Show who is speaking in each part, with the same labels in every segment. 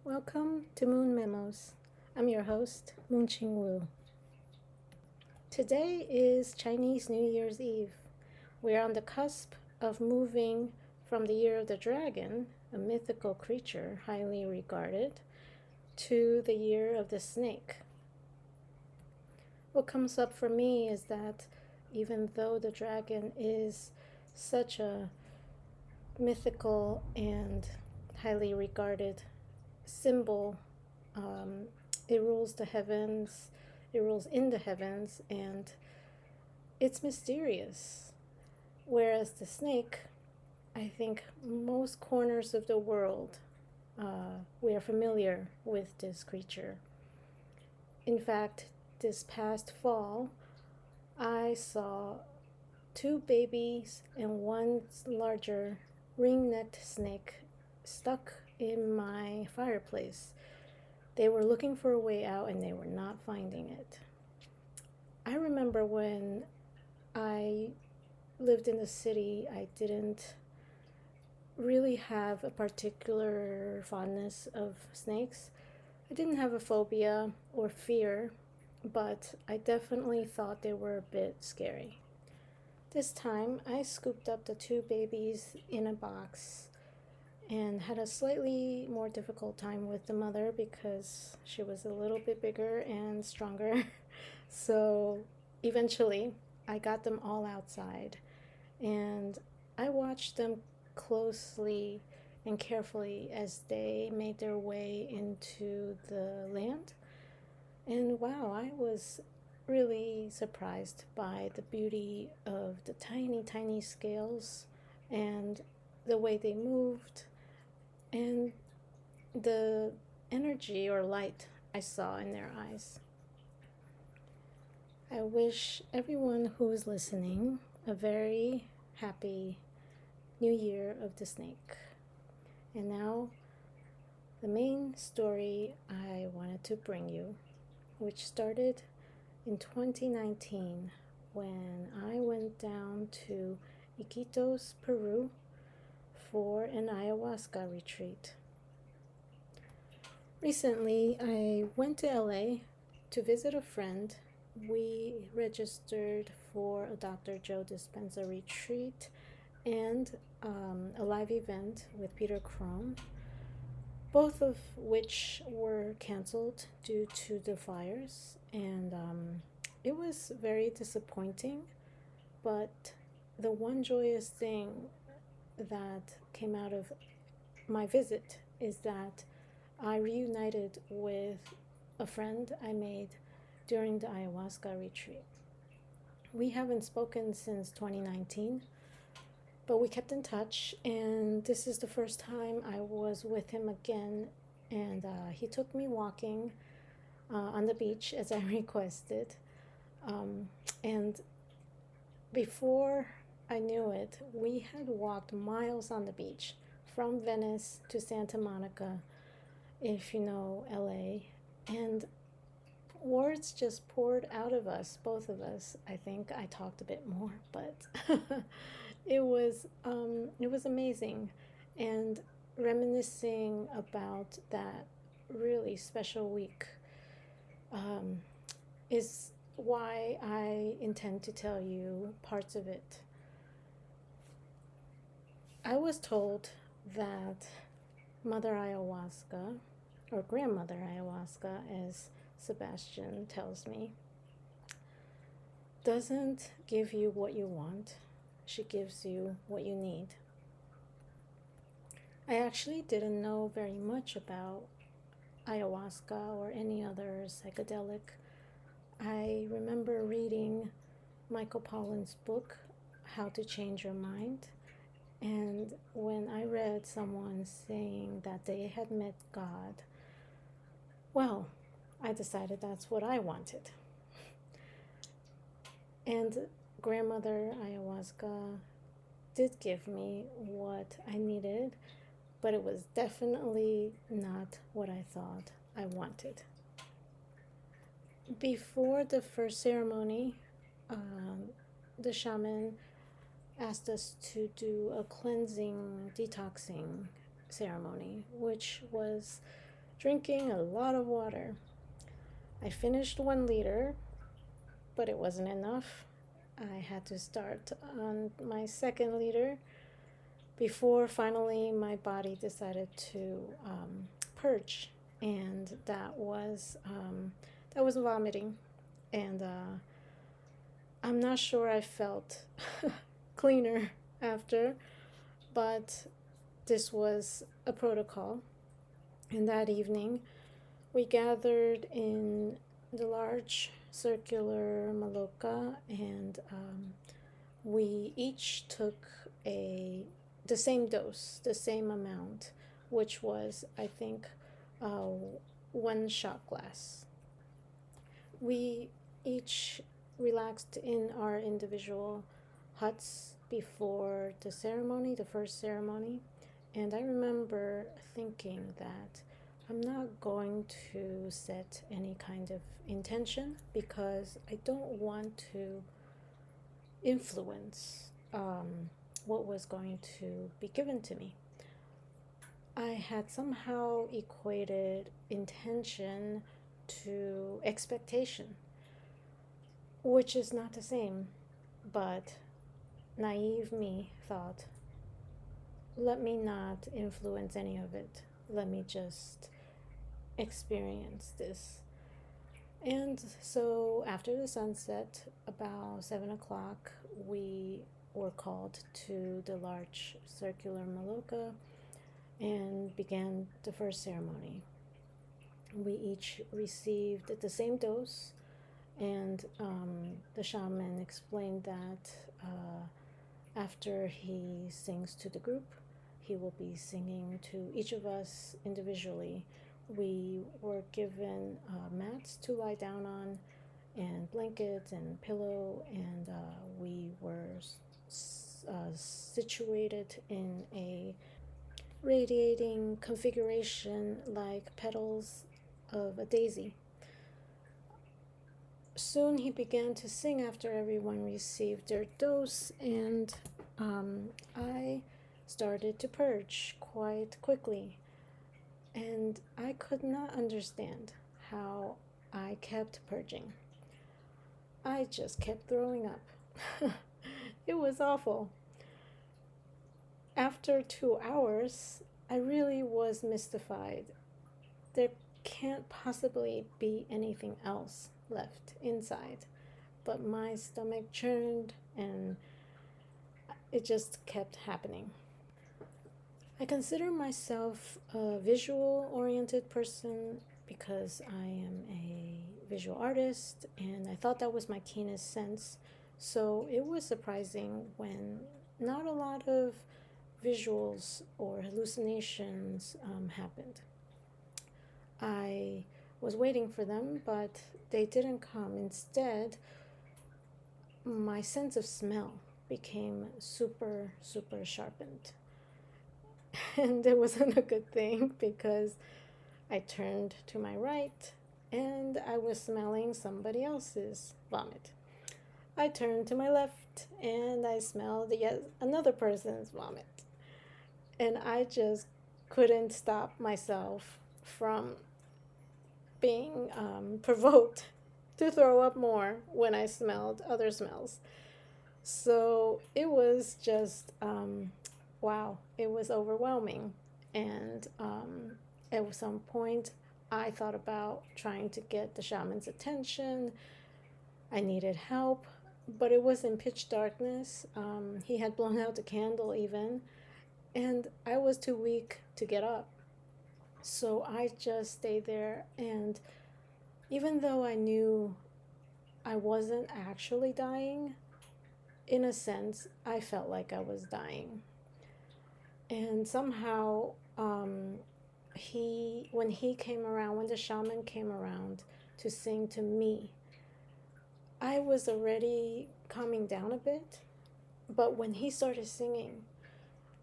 Speaker 1: Welcome to Moon Memos. I'm your host, Moon Qing Wu. Today is Chinese New Year's Eve. We're on the cusp of moving from the Year of the Dragon, a mythical creature highly regarded, to the Year of the Snake. What comes up for me is that even though the dragon is such a mythical and highly regarded symbol, it rules the heavens, it rules in the heavens, and it's mysterious. Whereas the snake, I think most corners of the world, we are familiar with this creature. In fact, this past fall, I saw two babies and one larger ring-necked snake stuck in my fireplace. They were looking for a way out and they were not finding it. I remember when I lived in the city, I didn't really have a particular fondness of snakes. I didn't have a phobia or fear, but I definitely thought they were a bit scary. This time, I scooped up the two babies in a box and had a slightly more difficult time with the mother because she was a little bit bigger and stronger. So eventually, I got them all outside and I watched them closely and carefully as they made their way into the land. And wow, I was really surprised by the beauty of the tiny, tiny scales and the way they moved and the energy or light I saw in their eyes. I wish everyone who is listening a very happy New Year of the Snake. And now, the main story I wanted to bring you, which started in 2019 when I went down to Iquitos, Peru for an ayahuasca retreat. Recently, I went to LA to visit a friend. We registered for a Dr. Joe Dispenza retreat and a live event with Peter Crone, both of which were canceled due to the fires. And it was very disappointing, but the one joyous thing that came out of my visit is that I reunited with a friend I made during the ayahuasca retreat. We haven't spoken since 2019, but we kept in touch, and this is the first time I was with him again, and he took me walking on the beach as I requested. And before I knew it, we had walked miles on the beach from Venice to Santa Monica, if you know LA, and words just poured out of us, both of us. I think I talked a bit more, but it was amazing, and reminiscing about that really special week is why I intend to tell you parts of it. I was told that Mother Ayahuasca, or Grandmother Ayahuasca, as Sebastian tells me, doesn't give you what you want. She gives you what you need. I actually didn't know very much about ayahuasca or any other psychedelic. I remember reading Michael Pollan's book, How to Change Your Mind, and when I read someone saying that they had met God, well, I decided that's what I wanted. And Grandmother Ayahuasca did give me what I needed, but it was definitely not what I thought I wanted. Before the first ceremony, the shaman asked us to do a cleansing, detoxing ceremony, which was drinking a lot of water. I finished 1 liter, but it wasn't enough. I had to start on my 2nd liter before finally my body decided to purge, and that was vomiting, and I'm not sure I felt cleaner after, but this was a protocol. And that evening, we gathered in the large circular maloka, and we each took the same dose, the same amount, which was, I think, 1 shot glass. We each relaxed in our individual huts before the ceremony, the first ceremony. And I remember thinking that I'm not going to set any kind of intention because I don't want to influence what was going to be given to me. I had somehow equated intention to expectation, which is not the same, but naive me thought, let me not influence any of it. Let me just experience this. And so after the sunset, about 7 o'clock, we were called to the large circular maloka and began the first ceremony. We each received the same dose, and the shaman explained that after he sings to the group, he will be singing to each of us individually. We were given mats to lie down on, and blankets and pillow, and we were situated in a radiating configuration like petals of a daisy. Soon he began to sing after everyone received their dose, and I started to purge quite quickly. And I could not understand how I kept purging. I just kept throwing up. It was awful. After 2 hours, I really was mystified. There can't possibly be anything else left inside, but my stomach churned and it just kept happening. I consider myself a visual-oriented person because I am a visual artist, and I thought that was my keenest sense. So it was surprising when not a lot of visuals or hallucinations happened. I was waiting for them, but they didn't come. Instead, my sense of smell became super, super sharpened. And it wasn't a good thing because I turned to my right and I was smelling somebody else's vomit. I turned to my left and I smelled yet another person's vomit. And I just couldn't stop myself from being provoked to throw up more when I smelled other smells. So it was just, wow, it was overwhelming. And at some point, I thought about trying to get the shaman's attention. I needed help, but it was in pitch darkness. He had blown out the candle even, and I was too weak to get up. So I just stayed there, and even though I knew I wasn't actually dying, in a sense, I felt like I was dying. And somehow, when the shaman came around to sing to me, I was already calming down a bit, but when he started singing,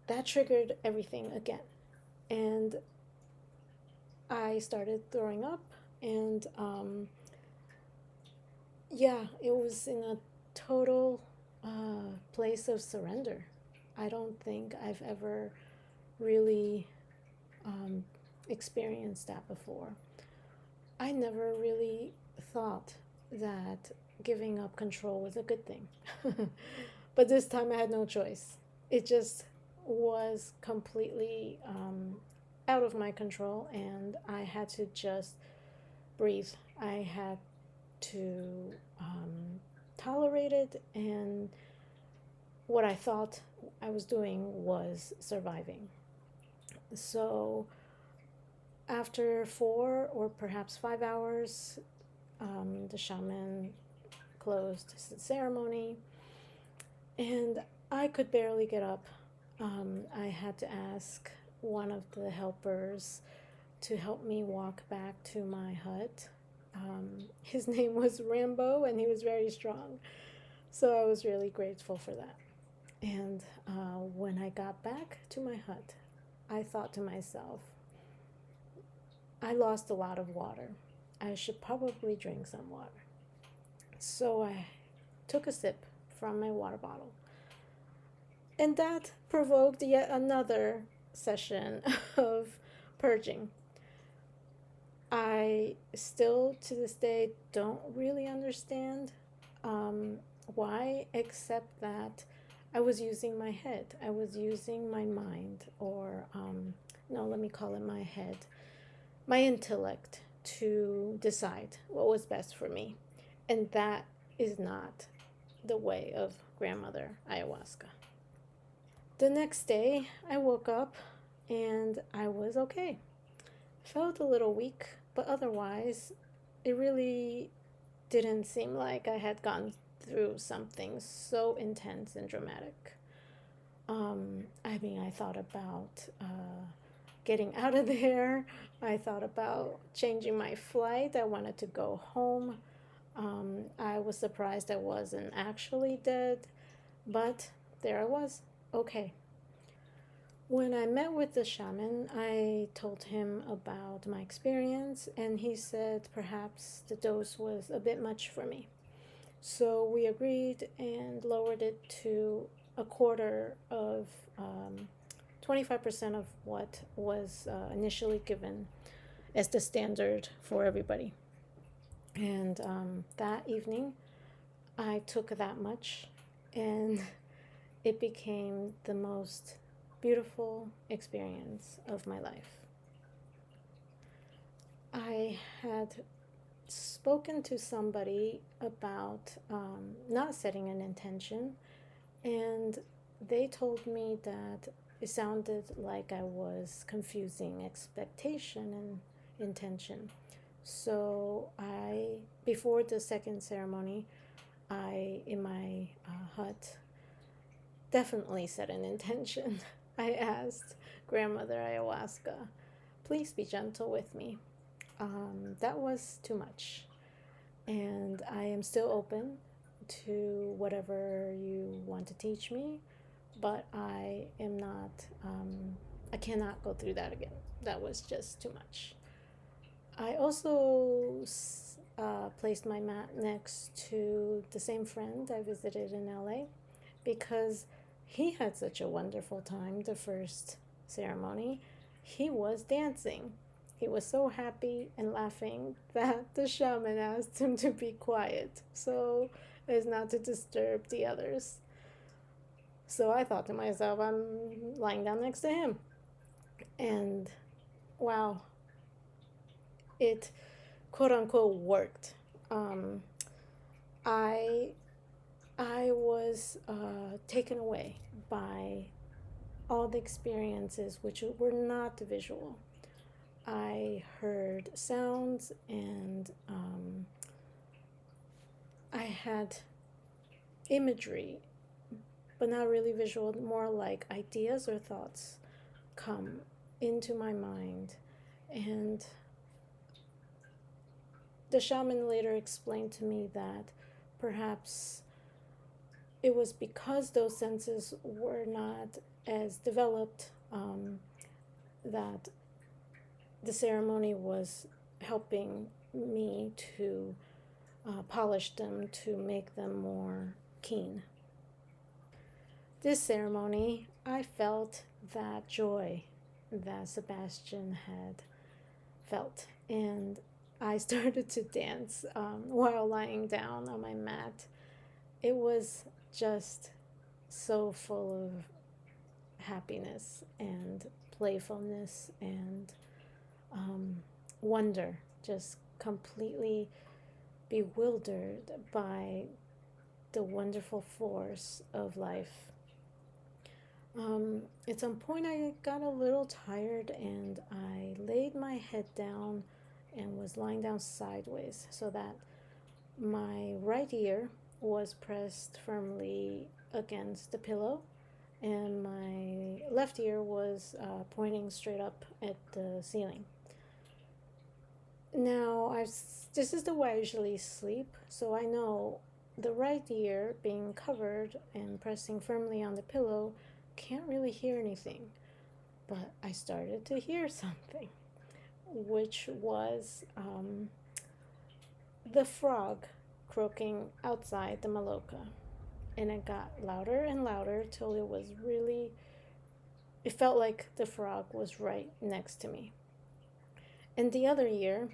Speaker 1: that triggered everything again. And I started throwing up, and it was in a total place of surrender. I don't think I've ever really experienced that before. I never really thought that giving up control was a good thing. But this time I had no choice. It just was completely out of my control, and I had to just breathe. I had to tolerate it, and what I thought I was doing was surviving. So after 4 or perhaps 5 hours, the shaman closed the ceremony, and I could barely get up. I had to ask one of the helpers to help me walk back to my hut. His name was Rambo, and he was very strong. So I was really grateful for that. And when I got back to my hut, I thought to myself, I lost a lot of water. I should probably drink some water. So I took a sip from my water bottle. And that provoked yet another session of purging. I still, to this day, don't really understand why, except that I was using my head. I was using my mind, or no, let me call it my head, my intellect, to decide what was best for me. And that is not the way of grandmother ayahuasca. The next day, I woke up and I was okay. Felt a little weak, but otherwise, it really didn't seem like I had gone through something so intense and dramatic. I thought about getting out of there. I thought about changing my flight. I wanted to go home. I was surprised I wasn't actually dead, but there I was, okay. When I met with the shaman, I told him about my experience, and he said perhaps the dose was a bit much for me. So we agreed and lowered it to a quarter of 25% of what was initially given as the standard for everybody. And that evening, I took that much, and it became the most beautiful experience of my life. I had spoken to somebody about not setting an intention, and they told me that it sounded like I was confusing expectation and intention. So before the second ceremony, in my hut, definitely set an intention. I asked grandmother ayahuasca, please be gentle with me. That was too much. And I am still open to whatever you want to teach me, but I am not, I cannot go through that again. That was just too much. I also placed my mat next to the same friend I visited in LA, because he had such a wonderful time the first ceremony. He was dancing. He was so happy and laughing that the shaman asked him to be quiet so as not to disturb the others. So I thought to myself, I'm lying down next to him. And wow, it quote unquote worked. I was taken away by all the experiences which were not visual. I heard sounds, and I had imagery, but not really visual, more like ideas or thoughts come into my mind. And the shaman later explained to me that perhaps it was because those senses were not as developed that the ceremony was helping me to polish them, to make them more keen. This ceremony, I felt that joy that Sebastian had felt. And I started to dance while lying down on my mat. It was just so full of happiness and playfulness and wonder, just completely bewildered by the wonderful force of life. At some point, I got a little tired and I laid my head down and was lying down sideways so that my right ear was pressed firmly against the pillow and my left ear was pointing straight up at the ceiling. Now, this is the way I usually sleep, so I know the right ear being covered and pressing firmly on the pillow can't really hear anything. But I started to hear something, which was the frog croaking outside the maloka. And it got louder and louder till it felt like the frog was right next to me. And the other ear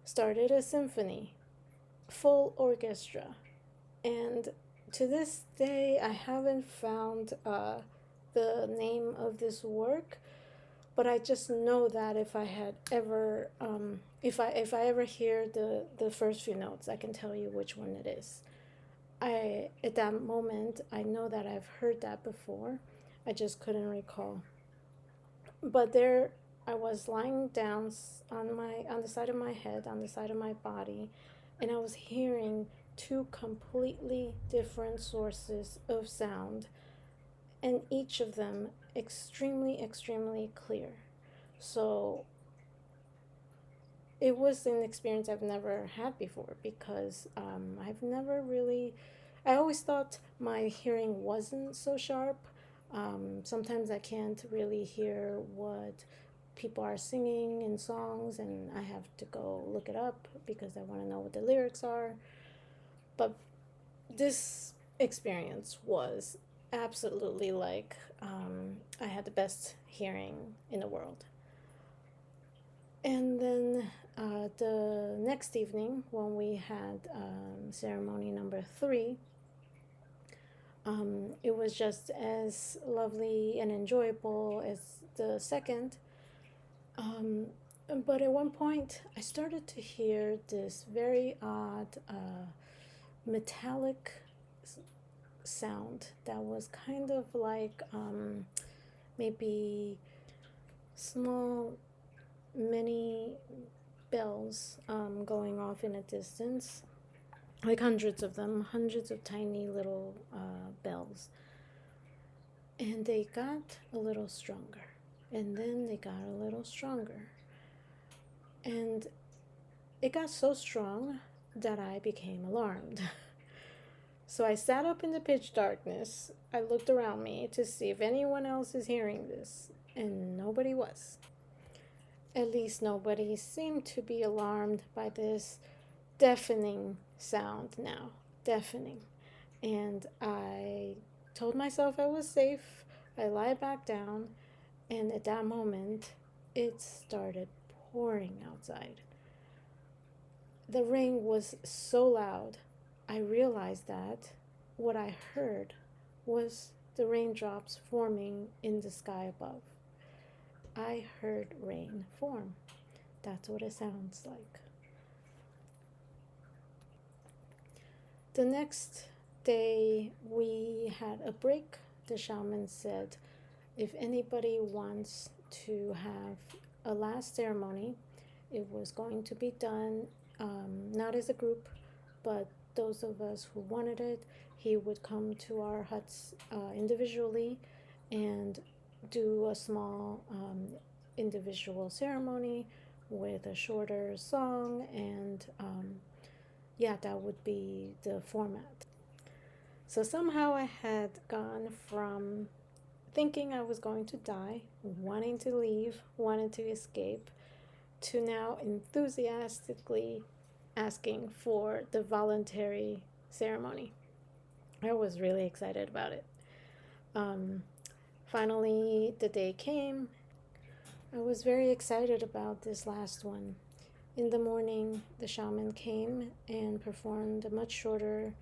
Speaker 1: started a symphony, full orchestra. And to this day, I haven't found the name of this work, but I just know that if I had ever, if I ever hear the first few notes, I can tell you which one it is. At that moment, I know that I've heard that before. I just couldn't recall. But there, I was lying down on the side of my head, on the side of my body, and I was hearing two completely different sources of sound, and each of them extremely, extremely clear. So it was an experience I've never had before because I've never really, I always thought my hearing wasn't so sharp. Sometimes I can't really hear what people are singing in songs, and I have to go look it up because I want to know what the lyrics are. But this experience was absolutely like I had the best hearing in the world. And then the next evening, when we had ceremony number 3, it was just as lovely and enjoyable as the second. But at one point, I started to hear this very odd metallic sound that was kind of like maybe small mini bells going off in a distance, like hundreds of them, hundreds of tiny little bells. And they got a little stronger, and then they got a little stronger. And it got so strong that I became alarmed. So I sat up in the pitch darkness. I looked around me to see if anyone else is hearing this, and nobody was. At least nobody seemed to be alarmed by this deafening sound now. Deafening. And I told myself I was safe. I lied back down, and at that moment, it started pouring outside. The rain was so loud, I realized that what I heard was the raindrops forming in the sky above. I heard rain form. That's what it sounds like. The next day, we had a break. The shaman said, if anybody wants to have a last ceremony, it was going to be done not as a group, but those of us who wanted it. He would come to our huts individually and do a small individual ceremony with a shorter song, and that would be the format. So somehow I had gone from thinking I was going to die, wanting to leave, wanting to escape, to now enthusiastically asking for the voluntary ceremony. I was really excited about it. Finally, the day came. I was very excited about this last one. In the morning, the shaman came and performed a much shorter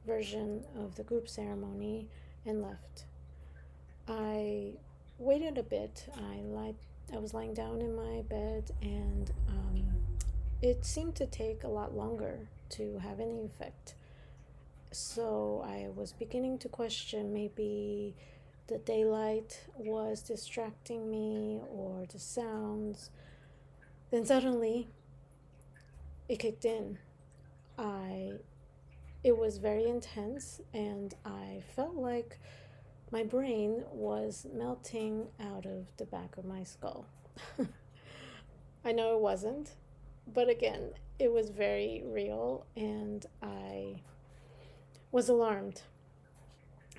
Speaker 1: version of the group ceremony and left. I waited a bit. I was lying down in my bed, and it seemed to take a lot longer to have any effect. So I was beginning to question, maybe the daylight was distracting me or the sounds. Then suddenly it kicked in. I It was very intense, and I felt like my brain was melting out of the back of my skull. I know it wasn't, but again, it was very real, and I was alarmed.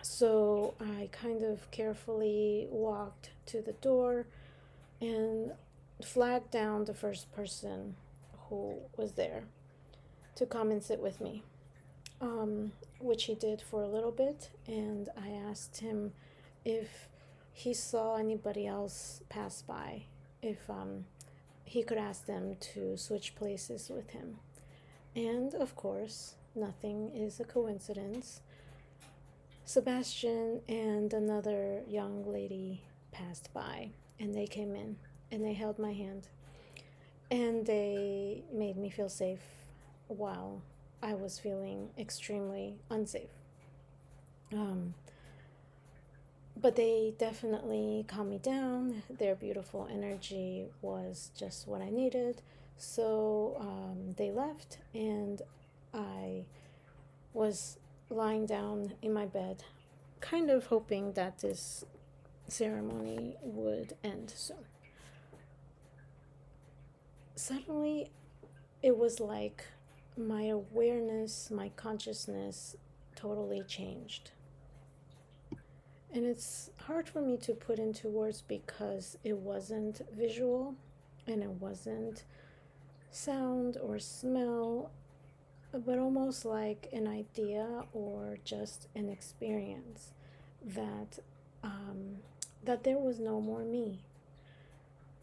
Speaker 1: So I kind of carefully walked to the door and flagged down the first person who was there to come and sit with me, which he did for a little bit. And I asked him if he saw anybody else pass by, if he could ask them to switch places with him. And of course, nothing is a coincidence. Sebastian and another young lady passed by, and they came in and they held my hand, and they made me feel safe while I was feeling extremely unsafe. But they definitely calmed me down. Their beautiful energy was just what I needed. So they left, and I was lying down in my bed, kind of hoping that this ceremony would end soon. Suddenly, it was like my awareness, my consciousness totally changed. And it's hard for me to put into words because it wasn't visual and it wasn't sound or smell, but almost like an idea or just an experience that that there was no more me,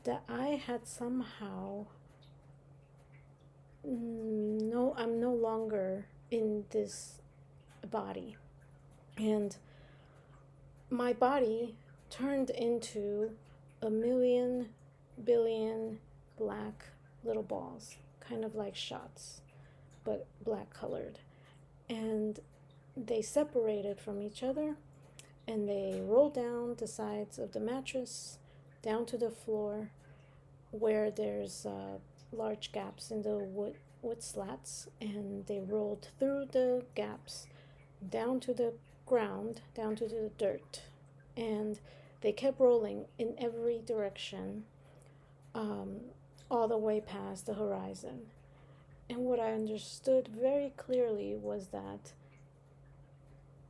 Speaker 1: that I had somehow I'm no longer in this body, and my body turned into a million billion black little balls, kind of like shots, but black colored. And they separated from each other, and they rolled down the sides of the mattress down to the floor, where there's large gaps in the wood slats, and they rolled through the gaps down to the ground, down to the dirt, and they kept rolling in every direction, all the way past the horizon. And what I understood very clearly was that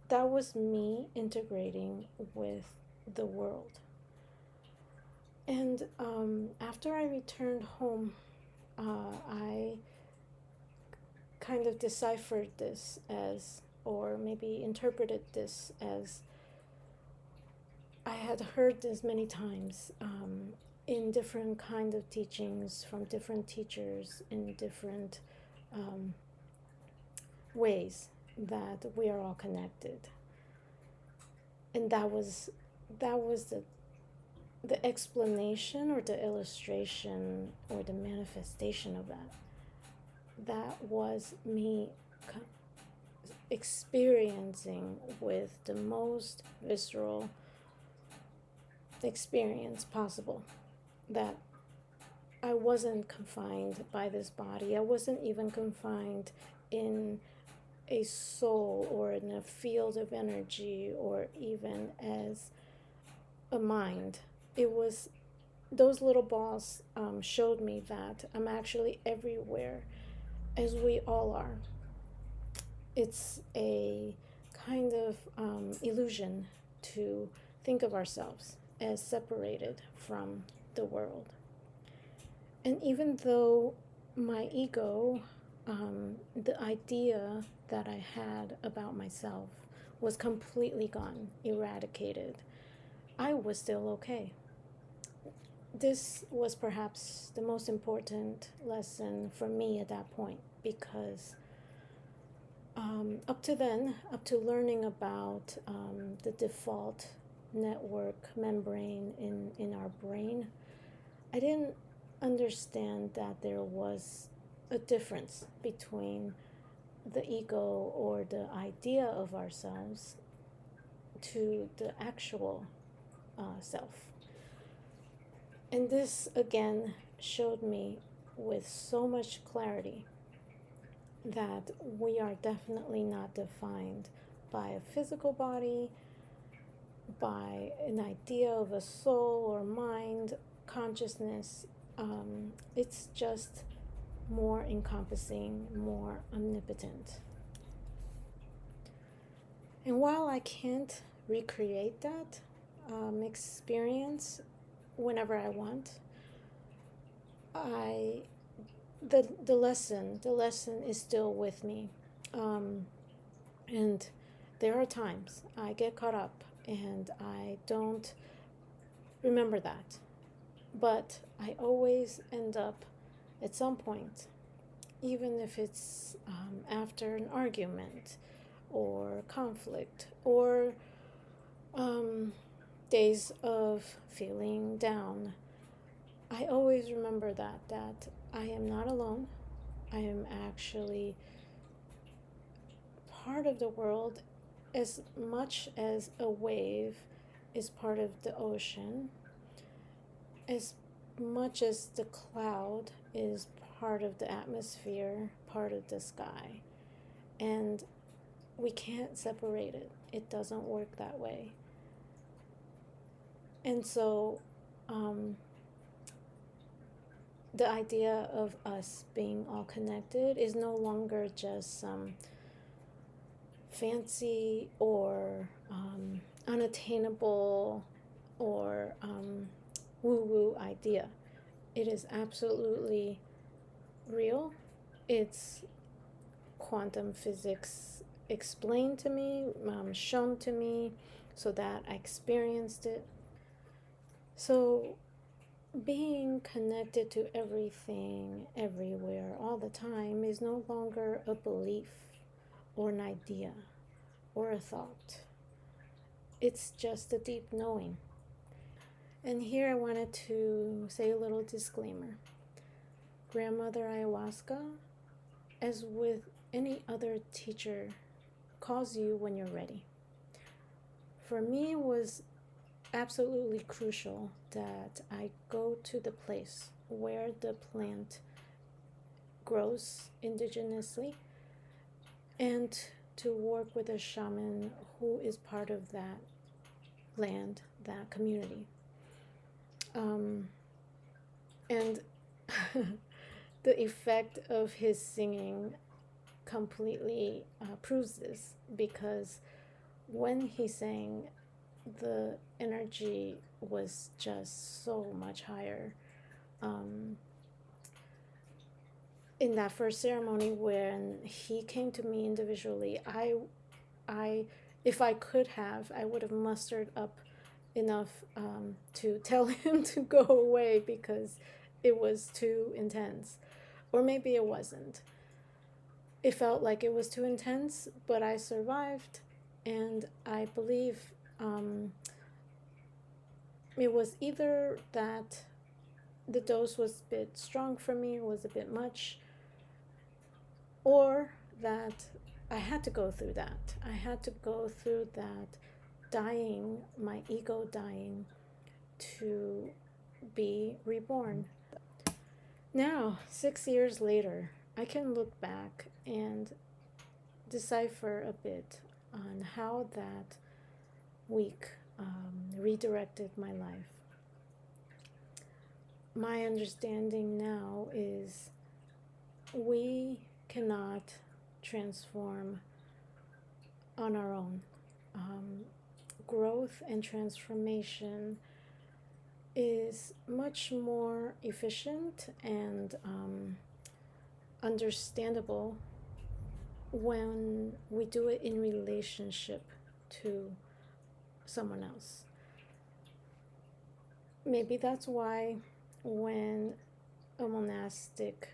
Speaker 1: that was me integrating with the world. And after I returned home, I kind of deciphered this as, or maybe interpreted this as, I had heard this many times in different kind of teachings from different teachers in different ways, that we are all connected. And that was the explanation or the illustration or the manifestation of that. That was me experiencing with the most visceral experience possible, that I wasn't confined by this body. I wasn't even confined in a soul or in a field of energy or even as a mind. It was those little balls showed me that I'm actually everywhere, as we all are. It's a kind of illusion to think of ourselves as separated from the world. And even though my ego, the idea that I had about myself was completely gone, eradicated, I was still okay. this was perhaps the most important lesson for me at that point, because up to then, up to learning about the default network membrane in our brain, I didn't understand that there was a difference between the ego or the idea of ourselves to the actual self. And this again showed me with so much clarity that we are definitely not defined by a physical body, by an idea of a soul or mind, consciousness. It's just more encompassing, more omnipotent. And while I can't recreate that experience whenever I want, the lesson is still with me, and there are times I get caught up and I don't remember that, but I always end up at some point, even if it's after an argument or conflict or days of feeling down, I always remember that I am not alone. I am actually part of the world as much as a wave is part of the ocean, as much as the cloud is part of the atmosphere, part of the sky. And we can't separate it. It doesn't work that way. And so the idea of us being all connected is no longer just some fancy or unattainable or woo-woo idea. It is absolutely real. It's quantum physics explained to me, shown to me, so that I experienced it. So being connected to everything, everywhere, all the time is no longer a belief or an idea or a thought. It's just a deep knowing. And here I wanted to say a little disclaimer. Grandmother Ayahuasca, as with any other teacher, calls you when you're ready. For me, it was absolutely crucial that I go to the place where the plant grows indigenously and to work with a shaman who is part of that land, that community. And the effect of his singing completely proves this, because when he sang, the energy was just so much higher. In that first ceremony, when he came to me individually, I if I could have, I would have mustered up enough to tell him to go away because it was too intense. Or maybe it wasn't. It felt like it was too intense, but I survived, and I believe it was either that the dose was a bit strong for me, was a bit much, or that I had to go through that. I had to go through that dying, my ego dying, to be reborn. Now, 6 years later, I can look back and decipher a bit on how that week redirected my life. My understanding now is we cannot transform on our own. Growth and transformation is much more efficient and understandable when we do it in relationship to someone else. maybe that's why when a monastic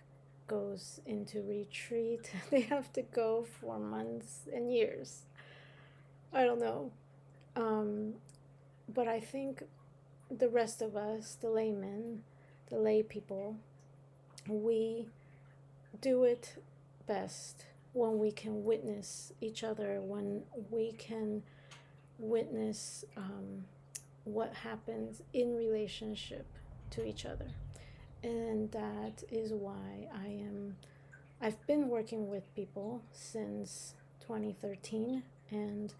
Speaker 1: goes into retreat, they have to go for months and years. I don't know. But I think the rest of us, the laymen, the lay people, we do it best when we can witness each other, when we can witness what happens in relationship to each other. And that is why I've been working with people since 2013, and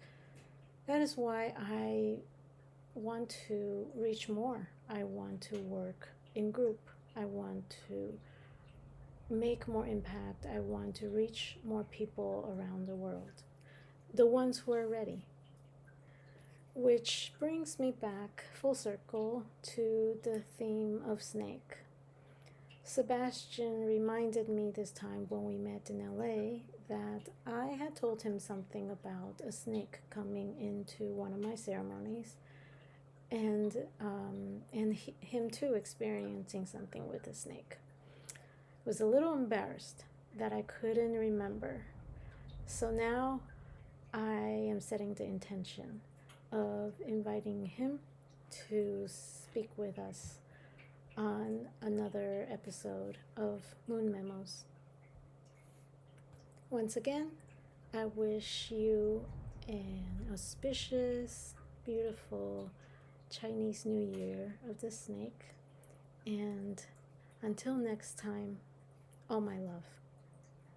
Speaker 1: that is why I want to reach more. I want to work in group. I want to make more impact. I want to reach more people around the world, the ones who are ready. Which brings me back full circle to the theme of snake. Sebastian reminded me this time when we met in LA that I had told him something about a snake coming into one of my ceremonies, and him too experiencing something with a snake. I was a little embarrassed that I couldn't remember. So now I am setting the intention of inviting him to speak with us on another episode of Moon Memos. Once again, I wish you an auspicious, beautiful Chinese New Year of the snake, and until next time, all my love.